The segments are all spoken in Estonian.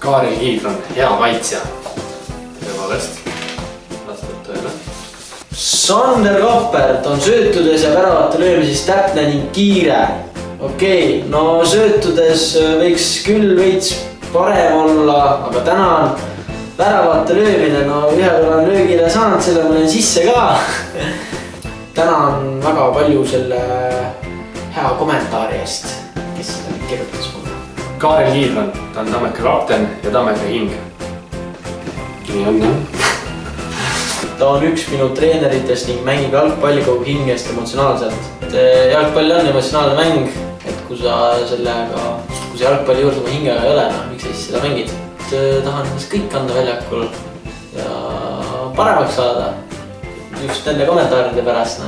Kaarel Kiidr on hea kaitsja. Tõepoolest, vastab tõele. Sander Kahvert on söötudes ja väravate löömises täpne ning kiire. Okei, no söötudes võiks küll veits parem olla, aga täna on väravate löömine. No ühel olen löögile saanud, selle ma olen sisse ka. Täna on väga palju selle hea kommentaari eest, kes seda kirjutas mulle. Kaarel Kiidr on, ta on Tammeka kapten ja Tammeka hing. Nii on, jah. Ta on üks minu treeneritest ning mängib jalgpalli kogu hingest emotsionaalselt. Jalgpall on emotsionaalne mäng, et kui sa jalgpalli juurde oma hingega ei ole, miks sa siis seda mängid? Tahan ennast kõik anda väljakul ja paremaks saada. Just nende kommentaaride pärast.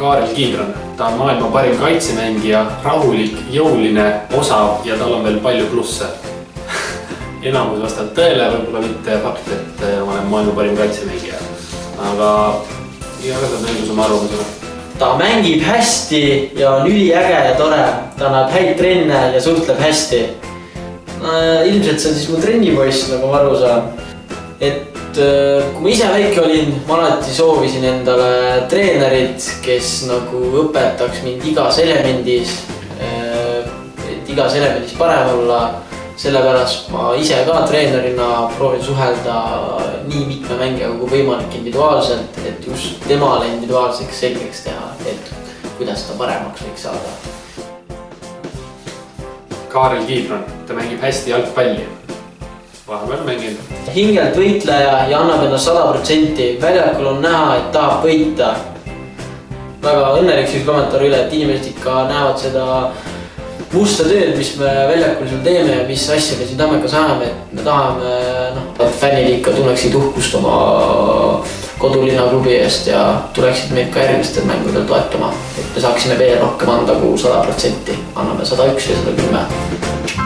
Kaarel Kiidr on, ta on maailma parim kaitsemängija, rahulik, jõuline, osav ja tal on veel palju plusse. Enamus vastab tõele, võib-olla mitte fakt, et ma olen maailma parim kaitsemängija. Aga igaga saab õigus oma arvamusele. Ta mängib hästi ja on üliäge ja tore. Ta näeb häid trenne ja suhtleb hästi. Ilmselt see on siis mu trennipoiss, nagu ma aru saan. Et kui ma ise väike olin, ma alati soovisin endale treenerit, kes nagu õpetaks mind igas elemendis, et igas elemendis parem olla. Sellepärast ma ise ka treenerina proovin suhelda nii mitme mängijaga kui võimalik individuaalselt, et just temale individuaalseks selgeks teha, et kuidas ta paremaks võiks saada. Kaarel Kiidr on, ta mängib hästi jalgpalli. Vahepeal mängib. Hingelt võitleja ja annab ennast 100%. Väljakul on näha, et tahab võita. Väga õnnelik siis kommentaar üle, et inimesed ikka näevad seda musta tööd, mis me väljakul seal teeme ja mis asja me siin Tammeka saame, et me tahame, et fännid ikka tunneksid uhkust oma kodulinna klubi eest ja tuleksid meid ka järgmistel mängudel toetama, et me saaksime veel rohkem anda kui 100%. Anname 101 ja 110.